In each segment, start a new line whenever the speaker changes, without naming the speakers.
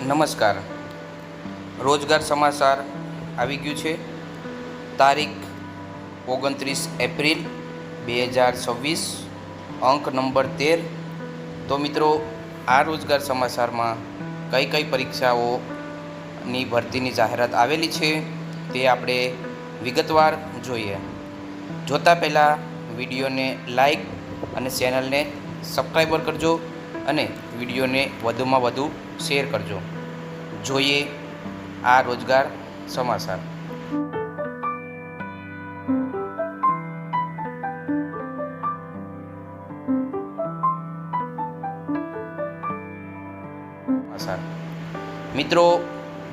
નમસ્કાર. રોજગાર સમાચાર આવી ગયું છે. તારીખ 29 એપ્રિલ 2026, અંક નંબર 13. તો મિત્રો, આ રોજગાર સમાચારમાં કઈ કઈ પરીક્ષાઓની ભરતીની જાહેરાત આવેલી છે તે આપણે વિગતવાર જોઈએ. જોતા પહેલાં વિડીયોને લાઈક અને ચેનલને સબસ્ક્રાઈબર કરજો અને વિડીયોને વધુમાં વધુ શેર કરજો. જોઈએ આ રોજગાર સમાચાર. મિત્રો,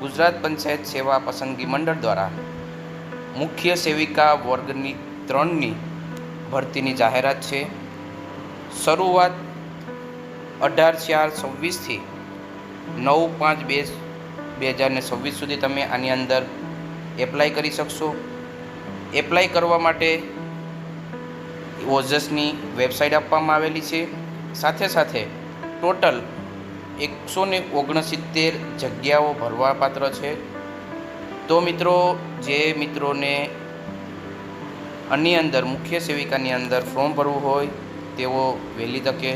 ગુજરાત પંચાયત સેવા પસંદગી મંડળ દ્વારા મુખ્ય સેવિકા વર્ગની 3ની ભરતીની જાહેરાત છે. શરૂઆત 18/4/26થી 9/5/2026 સુધી તમે આની અંદર એપ્લાય કરી શકશો. એપ્લાય કરવા માટે ઓજસની વેબસાઇટ આપવામાં આવેલી છે. સાથે સાથે ટોટલ 169 જગ્યાઓ ભરવા પાત્ર છે. તો મિત્રો, જે મિત્રોને આની અંદર મુખ્ય સેવિકાની અંદર ફોર્મ ભરવું હોય તેઓ વહેલી તકે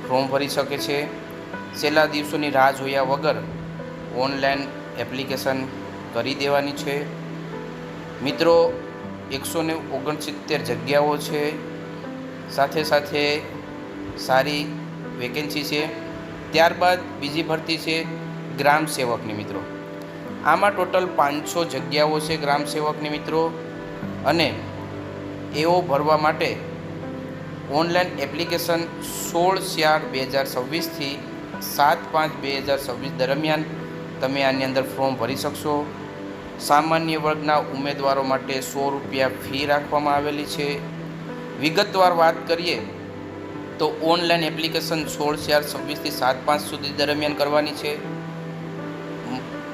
ફોર્મ ભરી શકે છે. છેલ્લા દિવસોની રાહ જોયા વગર ઓનલાઈન એપ્લિકેશન કરી દેવાની છે. મિત્રો, 169 જગ્યાઓ છે. સાથે સાથે સારી વેકેન્સી છે. ત્યારબાદ બીજી ભરતી છે ગ્રામ સેવકની. મિત્રો, આમાં ટોટલ 500 જગ્યાઓ છે ગ્રામ સેવકની. મિત્રો, અને એઓ ભરવા માટે ઓનલાઈન એપ્લિકેશન 16/4/2026થી 7/5/2026 દરમિયાન તમે આની અંદર ફોર્મ ભરી શકશો. સામાન્ય વર્ગના ઉમેદવારો માટે ₹100 ફી રાખવામાં આવેલી છે. વિગતવાર વાત કરીએ તો ઓનલાઈન એપ્લિકેશન 16/4/26થી 7/5 સુધી દરમિયાન કરવાની છે.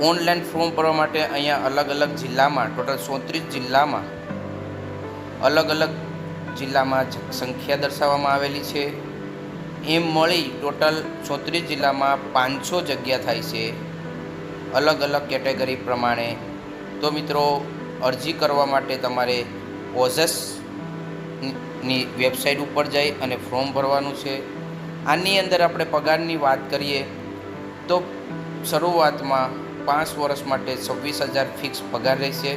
ઓનલાઈન ફોર્મ ભરવા માટે અહીંયા અલગ અલગ જિલ્લામાં ટોટલ 34 જિલ્લામાં અલગ અલગ જિલ્લામાં સંખ્યા દર્શાવવામાં આવેલી છે. એમ મળી ટોટલ 34 જિલ્લામાં 500 જગ્યા થાય છે અલગ અલગ કેટેગરી પ્રમાણે. તો મિત્રો, અરજી કરવા માટે તમારે ઓજસની વેબસાઇટ ઉપર જઈ અને ફોર્મ ભરવાનું છે. આની અંદર આપણે પગારની વાત કરીએ તો શરૂઆતમાં 5 વર્ષ માટે 26,000 ફિક્સ પગાર રહેશે.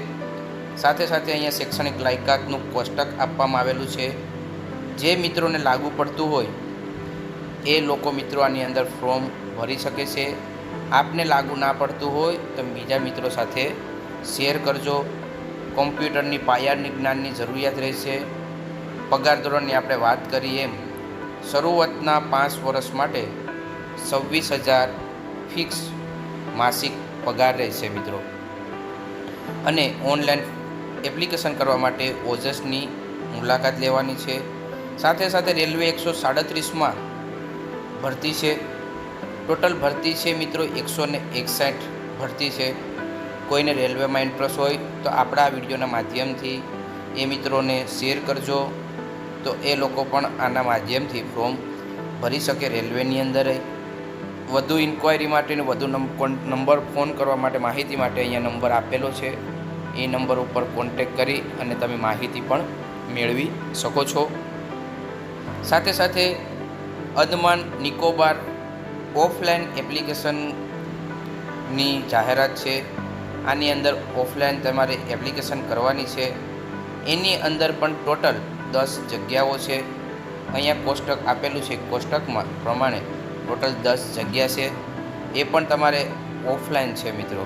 સાથે સાથે અહીંયા શૈક્ષણિક લાયકાતનું કોષ્ટક આપવામાં આવેલું છે. જે મિત્રોને લાગુ પડતું હોય એ લોકો મિત્રો આની અંદર ફોર્મ ભરી શકે છે. આપને લાગુ ના પડતું હોય તો બીજા મિત્રો સાથે શેર કરજો. કોમ્પ્યુટરની પાયાની જ્ઞાનની જરૂરિયાત રહેશે. પગાર ધોરણની આપણે વાત કરીએ એમ શરૂઆતના 5 વર્ષ માટે 26,000 ફિક્સ માસિક પગાર રહેશે મિત્રો. અને ઓનલાઈન એપ્લિકેશન કરવા માટે ઓજસની મુલાકાત લેવાની છે. સાથે સાથે રેલવે 137માં ભરતી છે. ટોટલ ભરતી છે મિત્રો 161 ભરતી છે. કોઈને રેલવેમાં ઇન્ટરેસ્ટ હોય તો આપણા વિડીયોના માધ્યમથી એ મિત્રોને શેર કરજો, તો એ લોકો પણ આના માધ્યમથી ફોર્મ ભરી શકે રેલવેની અંદર. વધુ ઇન્ક્વાયરી માટે અને વધુ નંબર ફોન કરવા માટે, માહિતી માટે અહીંયા નંબર આપેલો છે. એ નંબર ઉપર કોન્ટેક કરી અને તમે માહિતી પણ મેળવી શકો છો. સાથે સાથે અંદમાન નિકોબાર ઓફલાઈન એપ્લિકેશનની જાહેરાત છે. આની અંદર ઓફલાઈન તમારે એપ્લિકેશન કરવાની છે. એની અંદર પણ ટોટલ 10 જગ્યાઓ છે. અહીંયા કોષ્ટક આપેલું છે. કોષ્ટકમાં પ્રમાણે ટોટલ 10 જગ્યા છે. એ પણ તમારે ઓફલાઈન છે મિત્રો.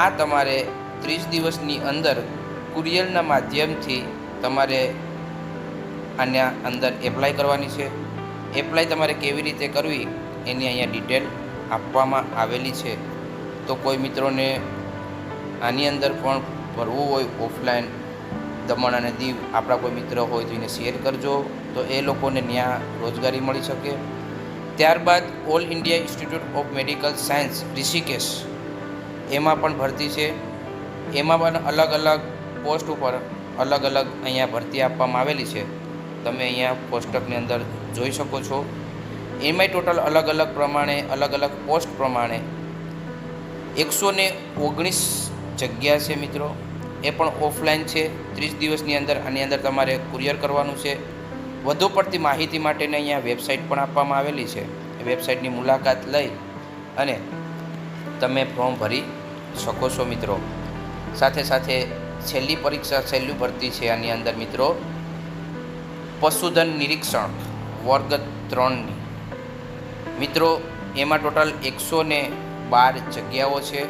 આ તમારે 30 દિવસની અંદર કુરિયરના માધ્યમથી તમારે આના અંદર એપ્લાય કરવાની છે. એપ્લાય તમારે કેવી રીતે કરવી એની અહીંયા ડિટેલ આપવામાં આવેલી છે. તો કોઈ મિત્રોને આની અંદર પણ ભરવું હોય ઓફલાઈન, દમણ અને દીવ આપણા કોઈ મિત્ર હોય તો એને શેર કરજો, તો એ લોકોને ત્યાં રોજગારી મળી શકે. ત્યારબાદ all India institute of medical science Rishikesh, એમાં પણ ભરતી છે. એમાં પણ અલગ અલગ પોસ્ટ ઉપર અલગ અલગ અહીંયા ભરતી આપવામાં આવેલી છે. તમે અહીંયા કોષ્ટકની અંદર જોઈ શકો છો. એમાંય ટોટલ અલગ અલગ પ્રમાણે અલગ અલગ પોસ્ટ પ્રમાણે 119 જગ્યા છે મિત્રો, એ પણ ઓફલાઈન છે. 30 દિવસની અંદર આની અંદર તમારે કુરિયર કરવાનું છે. વધુ પડતી માહિતી માટેની અહીંયા વેબસાઇટ પણ આપવામાં આવેલી છે. એ વેબસાઇટની મુલાકાત લઈ અને તમે ફોર્મ ભરી શકો છો મિત્રો. સાથે સાથે છેલ્લી પરીક્ષા, છેલ્લી ભરતી છે આની અંદર મિત્રો પશુધન નિરીક્ષણ વર્ગ 3ની મિત્રો. એમાં ટોટલ 112 જગ્યાઓ છે.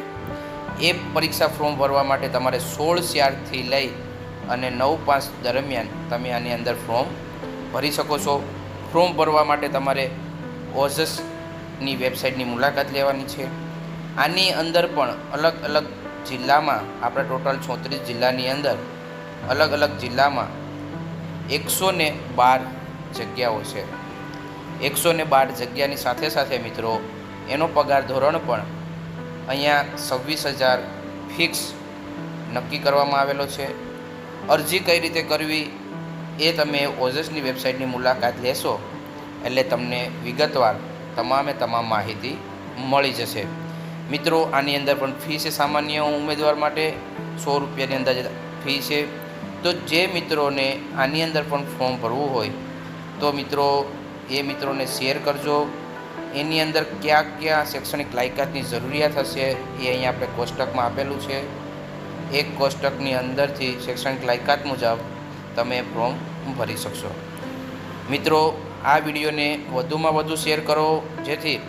એ પરીક્ષા ફોર્મ ભરવા માટે તમારે 16/4થી લઈ અને 9/5 દરમિયાન તમે આની અંદર ફોર્મ ભરી શકો છો. ફોર્મ ભરવા માટે તમારે ઓજસની વેબસાઇટની મુલાકાત લેવાની છે. આની અંદર પણ અલગ અલગ જિલ્લામાં, આપણે ટોટલ 34 જિલ્લાની અંદર અલગ અલગ જિલ્લામાં 112 જગ્યાઓ છે. 112 જગ્યાની સાથે સાથે મિત્રો એનો પગાર ધોરણ પણ અહીંયા 26,000 ફિક્સ નક્કી કરવામાં આવેલો છે. અરજી કઈ રીતે કરવી એ તમે ઓજસની વેબસાઇટની મુલાકાત લેશો એટલે તમને વિગતવાર તમામ માહિતી મળી જશે મિત્રો. આની અંદર પણ ફી છે સામાન્ય ઉમેદવાર માટે, 100 રૂપિયાની અંદાજે ફી છે. તો જે મિત્રોને આની અંદર પણ ફોર્મ ભરવું હોય તો મિત્રો એ મિત્રોને શેર કરજો. એની અંદર કયા શૈક્ષણિક લાયકાતની જરૂરિયાત હશે એ અહીંયા આપણે કોષ્ટકમાં આપેલું છે. એક કોષ્ટકની અંદરથી શૈક્ષણિક લાયકાત મુજબ તમે ફોર્મ ભરી શકશો. મિત્રો આ વિડીયોને વધુમાં વધુ શેર કરો, જેથી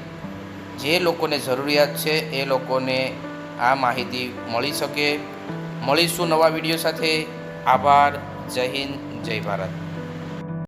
જે લોકોને જરૂરિયાત છે એ લોકોને આ માહિતી મળી શકે. મળીશું નવા વિડીયો સાથે. આભાર. જય હિન્દ, જય ભારત.